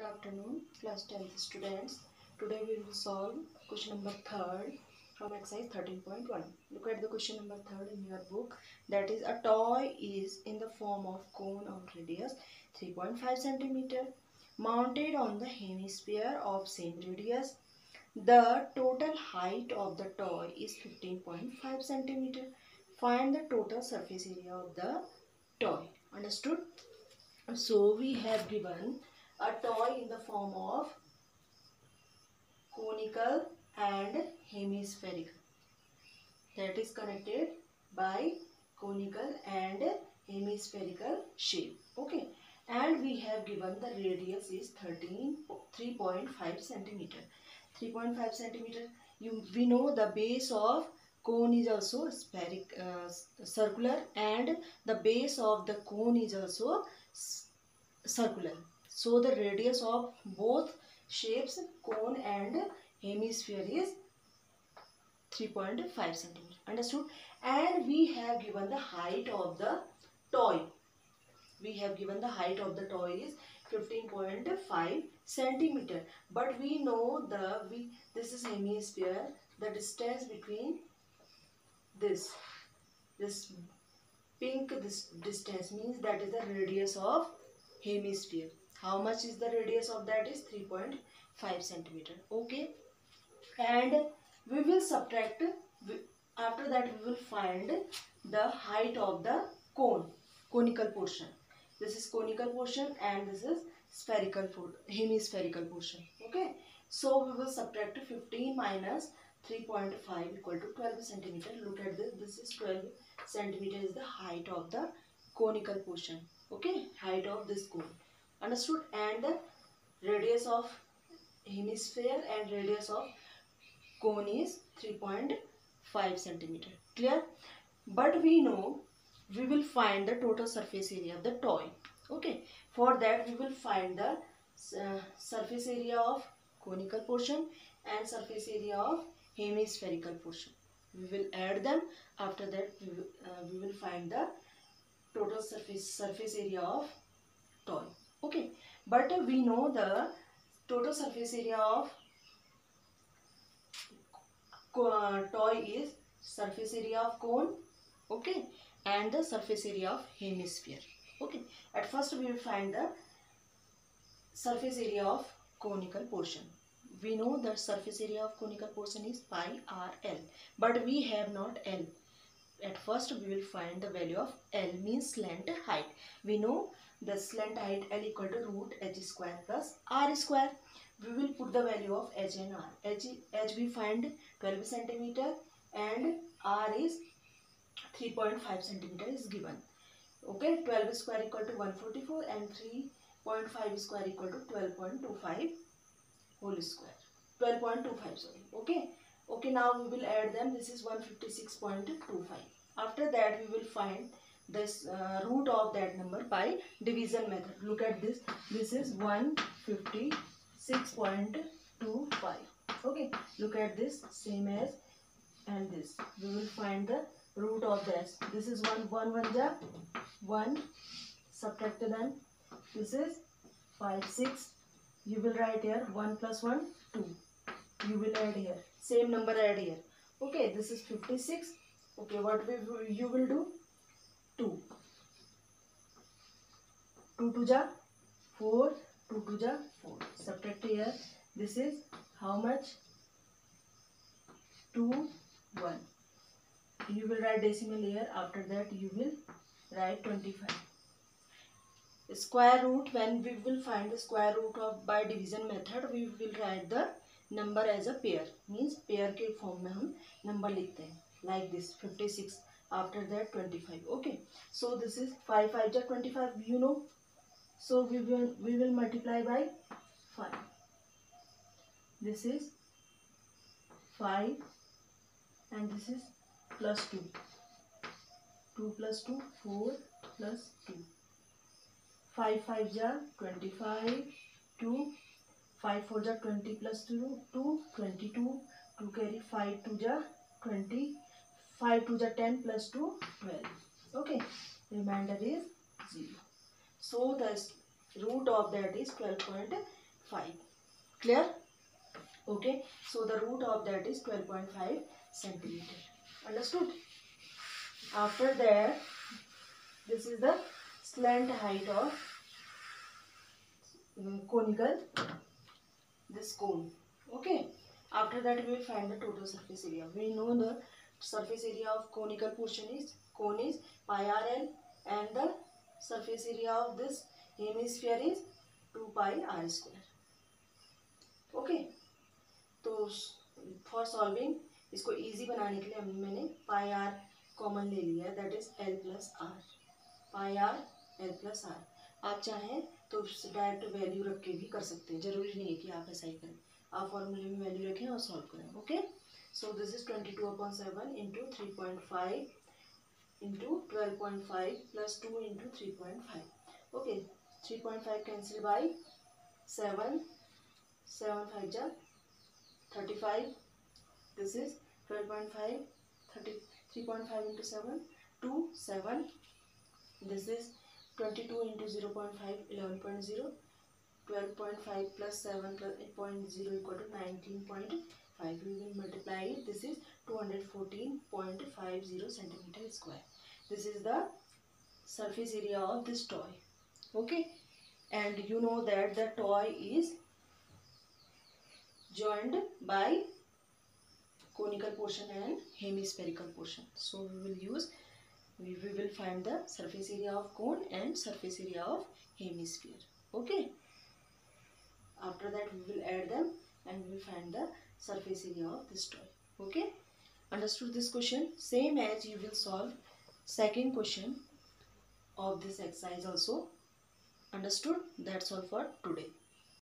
Good afternoon, class 10th students. Today we will solve question number 3rd from exercise 13.1. Look at the question number 3rd in your book. That is, a toy is in the form of cone of radius 3.5 centimeter mounted on the hemisphere of same radius. The total height of the toy is 15.5 centimeter. Find the total surface area of the toy. Understood? So we have given a toy in the form of conical and hemispherical, that is connected by conical and hemispherical shape. Okay, and we have given the radius is 3.5 centimeter. 3.5 centimeter. We know the base of cone is also circular, and the base of the cone is also circular. So the radius of both shapes, cone and hemisphere, is 3.5 centimeter. Understood? And we have given the height of the toy. We have given the height of the toy is 15.5 centimeter. But we know this is hemisphere. The distance between this pink distance means that is the radius of hemisphere. How much is the radius of that? Is 3.5 centimeter. Okay, and we will subtract. After that we will find the height of the conical portion. This is conical portion and this is hemispherical portion. Okay, so we will subtract 15 minus 3.5 equal to 12 centimeter. Look at this. This is 12 centimeter is the height of the conical portion. Okay, height of this cone. Understood? And the radius of hemisphere and radius of cone is 3.5 centimeter. Clear? But we know we will find the total surface area of the toy. Okay, for that we will find the surface area of conical portion and surface area of hemispherical portion. We will add them. After that we will find the total surface area of toy. Okay, but we know the total surface area of toy is surface area of cone, okay, and the surface area of hemisphere. Okay, at first we will find the surface area of conical portion. We know the surface area of conical portion is pi r l, but we have not l. At first we will find the value of l, means slant height. We know the slant height l equal to root h square plus r square. We will put the value of h and r. H we find 12 centimeter and r is 3.5 centimeter is given. Okay, 12 square equal to 144 and 3.5 square equal to 12.25 whole square. 12.25, sorry. Okay. Okay, now we will add them. This is 156.25. After that we will find this root of that number by division method. Look at this. This is 156.25. Okay, look at this, same as and this. We will find the root of this. This is 1 ja 1, subtract them. This is 5 6. You will write here 1 plus 1 2. You will add here, same number add here. Okay, this is 56. Okay, what you will do? 2 2 ja 4, 2 ja 4. Subtract here. This is how much? 2 1. You will write decimal here. After that you will write 25. Square root, when we will find the square root of by division method, we will write the number as a pair, means pair के form में हम number लिखते हैं, like this 56. After that 25. Okay, so this is 5 5 ja 25, you know. So we will multiply by 5. This is 5 and this is plus 2. 2 plus 2 4 plus 2. 5 5 ja 25, 2 5 4 ja 20 plus 2 22, 2 carry 5 2 ja 20, 5 2 ja 10 plus 2 12. Okay, remainder is 0. So the root of that is 12.5 5. Clear? Okay, so the root of that is 12.5 centimeter. Understood? After that, this is the slant height of conical, this cone. Okay, after that we will find the total surface area. We know the surface area of conical portion is, cone is pi rl, and the surface area of this hemisphere is 2 pi r square. Okay, तो for solving इसको easy बनाने के लिए मैंने पाई are common ले लिया है, that is L plus R, pi R L plus R. आप चाहें तो डायरेक्ट वैल्यू रख के भी कर सकते हैं, जरूरी नहीं है कि आप ऐसा ही करें. आप फॉर्मूले में वैल्यू रखें और सॉल्व करें. Okay, so this is 22/7 into 3.5 into 12.5 plus 2 into 3.5. Okay, 3.5 cancel by 7, 7 5 जा 35. This is 12.5, 3.5 into 7, 2, 7. This is 22 into 0.5, 11.0. 12.5 plus 7 plus 8.0 equal to 19.5. We will multiply it. This is 214.50 centimeter square. This is the surface area of this toy. Okay, and you know that the toy is joined by conical portion and hemispherical portion. So we will find the surface area of cone and surface area of hemisphere. Okay, after that we will add them and we will find the surface area of this toy. Okay, understood this question? Same as you will solve second question of this exercise also. Understood? That's all for today.